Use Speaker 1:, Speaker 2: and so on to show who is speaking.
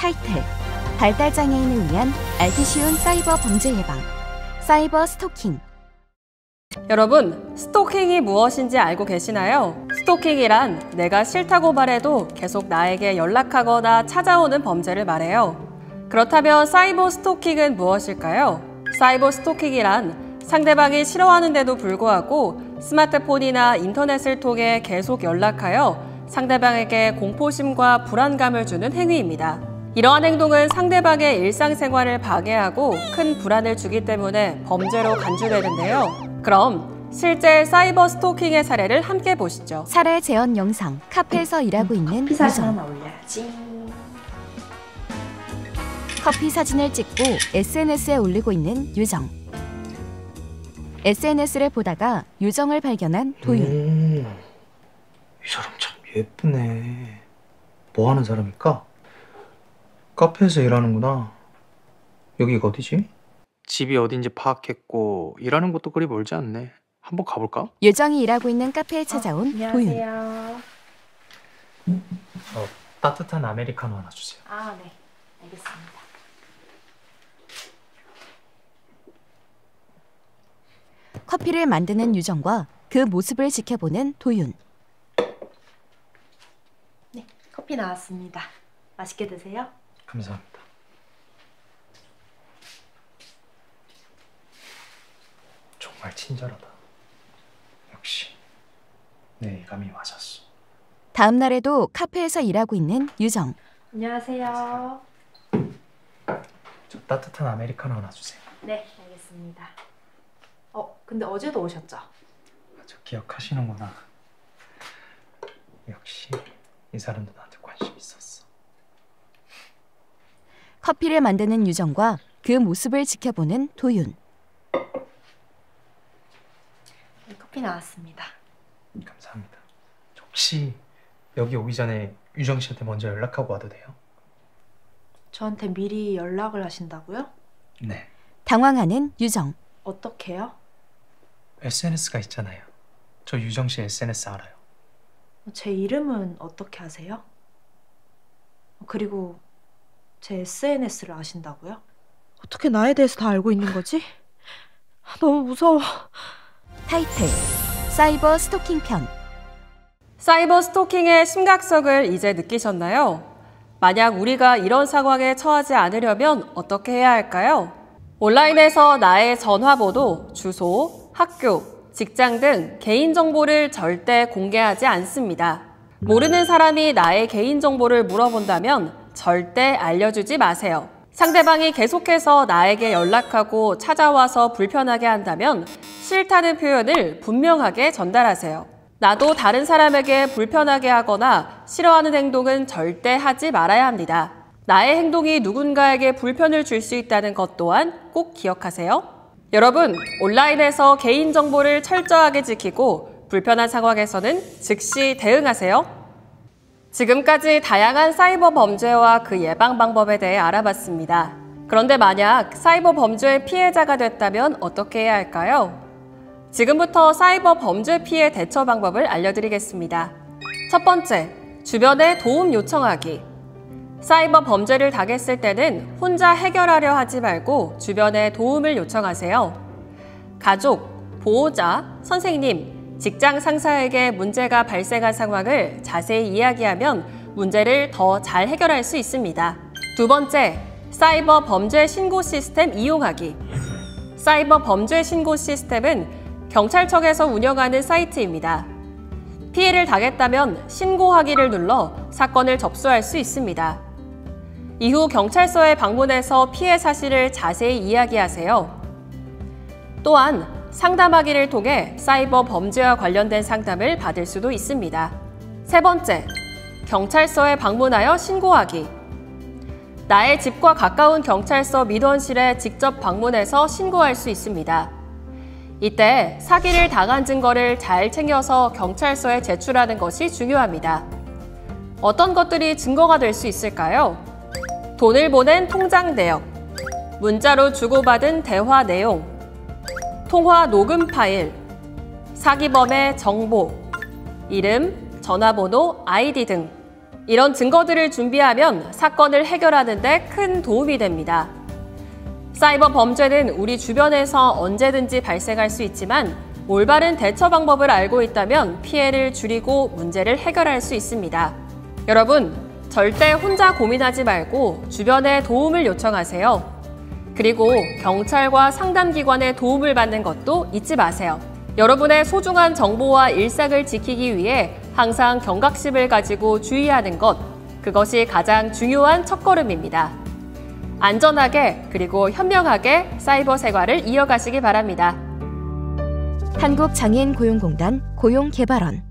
Speaker 1: 타이틀, 발달장애인을 위한 알기 쉬운 사이버 범죄 예방, 사이버 스토킹.
Speaker 2: 여러분, 스토킹이 무엇인지 알고 계시나요? 스토킹이란 내가 싫다고 말해도 계속 나에게 연락하거나 찾아오는 범죄를 말해요. 그렇다면 사이버 스토킹은 무엇일까요? 사이버 스토킹이란 상대방이 싫어하는데도 불구하고 스마트폰이나 인터넷을 통해 계속 연락하여 상대방에게 공포심과 불안감을 주는 행위입니다. 이러한 행동은 상대방의 일상생활을 방해하고 큰 불안을 주기 때문에 범죄로 간주되는데요. 그럼 실제 사이버 스토킹의 사례를 함께 보시죠.
Speaker 1: 사례 재현 영상, 카페에서 일하고 있는
Speaker 3: 커피 사진
Speaker 1: 유정.
Speaker 3: 하나 올려야지.
Speaker 1: 커피 사진을 찍고 SNS에 올리고 있는 유정. SNS를 보다가 유정을 발견한 도윤.
Speaker 4: 이 사람 참 예쁘네. 뭐 하는 사람일까? 카페에서 일하는구나. 여기가 어디지? 집이 어딘지 파악했고 일하는 곳도 그리 멀지 않네. 한번 가볼까?
Speaker 1: 유정이 일하고 있는 카페에 찾아온 도윤.
Speaker 3: 안녕하세요.
Speaker 4: 저 따뜻한 아메리카노 하나 주세요.
Speaker 3: 아, 네. 알겠습니다.
Speaker 1: 커피를 만드는 유정과 그 모습을 지켜보는 도윤.
Speaker 3: 네, 커피 나왔습니다. 맛있게 드세요.
Speaker 4: 감사합니다. 정말 친절하다. 역시 내 예감이 맞았어.
Speaker 1: 다음 날에도 카페에서 일하고 있는 유정.
Speaker 3: 안녕하세요.
Speaker 4: 저 따뜻한 아메리카노 하나 주세요.
Speaker 3: 네, 알겠습니다. 근데 어제도 오셨죠?
Speaker 4: 저 기억하시는구나. 역시 이 사람도 나한테 관심 있었어.
Speaker 1: 커피를 만드는 유정과 그 모습을 지켜보는 도윤.
Speaker 3: 네, 커피 나왔습니다.
Speaker 4: 감사합니다. 혹시 여기 오기 전에 유정 씨한테 먼저 연락하고 와도 돼요?
Speaker 3: 저한테 미리 연락을 하신다고요?
Speaker 4: 네.
Speaker 1: 당황하는 유정.
Speaker 3: 어떻게요?
Speaker 4: SNS가 있잖아요. 저 유정 씨 SNS 알아요.
Speaker 3: 제 이름은 어떻게 아세요? 그리고 제 SNS를 아신다고요? 어떻게 나에 대해서 다 알고 있는 거지? 너무 무서워.
Speaker 1: 타이틀, 사이버 스토킹 편.
Speaker 2: 사이버 스토킹의 심각성을 이제 느끼셨나요? 만약 우리가 이런 상황에 처하지 않으려면 어떻게 해야 할까요? 온라인에서 나의 전화번호, 주소, 학교, 직장 등 개인정보를 절대 공개하지 않습니다. 모르는 사람이 나의 개인정보를 물어본다면 절대 알려주지 마세요. 상대방이 계속해서 나에게 연락하고 찾아와서 불편하게 한다면 싫다는 표현을 분명하게 전달하세요. 나도 다른 사람에게 불편하게 하거나 싫어하는 행동은 절대 하지 말아야 합니다. 나의 행동이 누군가에게 불편을 줄 수 있다는 것 또한 꼭 기억하세요. 여러분, 온라인에서 개인정보를 철저하게 지키고 불편한 상황에서는 즉시 대응하세요. 지금까지 다양한 사이버 범죄와 그 예방 방법에 대해 알아봤습니다. 그런데 만약 사이버 범죄의 피해자가 됐다면 어떻게 해야 할까요? 지금부터 사이버 범죄 피해 대처 방법을 알려드리겠습니다. 첫 번째, 주변에 도움 요청하기. 사이버 범죄를 당했을 때는 혼자 해결하려 하지 말고 주변에 도움을 요청하세요. 가족, 보호자, 선생님, 직장 상사에게 문제가 발생한 상황을 자세히 이야기하면 문제를 더 잘 해결할 수 있습니다. 두 번째, 사이버 범죄 신고 시스템 이용하기. 사이버 범죄 신고 시스템은 경찰청에서 운영하는 사이트입니다. 피해를 당했다면 신고하기를 눌러 사건을 접수할 수 있습니다. 이후 경찰서에 방문해서 피해 사실을 자세히 이야기하세요. 또한 상담하기를 통해 사이버 범죄와 관련된 상담을 받을 수도 있습니다. 세 번째, 경찰서에 방문하여 신고하기. 나의 집과 가까운 경찰서 민원실에 직접 방문해서 신고할 수 있습니다. 이때 사기를 당한 증거를 잘 챙겨서 경찰서에 제출하는 것이 중요합니다. 어떤 것들이 증거가 될 수 있을까요? 돈을 보낸 통장 내역, 문자로 주고받은 대화 내용, 통화 녹음 파일, 사기범의 정보, 이름, 전화번호, 아이디 등 이런 증거들을 준비하면 사건을 해결하는 데 큰 도움이 됩니다. 사이버 범죄는 우리 주변에서 언제든지 발생할 수 있지만 올바른 대처 방법을 알고 있다면 피해를 줄이고 문제를 해결할 수 있습니다. 여러분, 절대 혼자 고민하지 말고 주변에 도움을 요청하세요. 그리고 경찰과 상담기관의 도움을 받는 것도 잊지 마세요. 여러분의 소중한 정보와 일상을 지키기 위해 항상 경각심을 가지고 주의하는 것, 그것이 가장 중요한 첫걸음입니다. 안전하게 그리고 현명하게 사이버 생활을 이어가시기 바랍니다.
Speaker 1: 한국장애인고용공단 고용개발원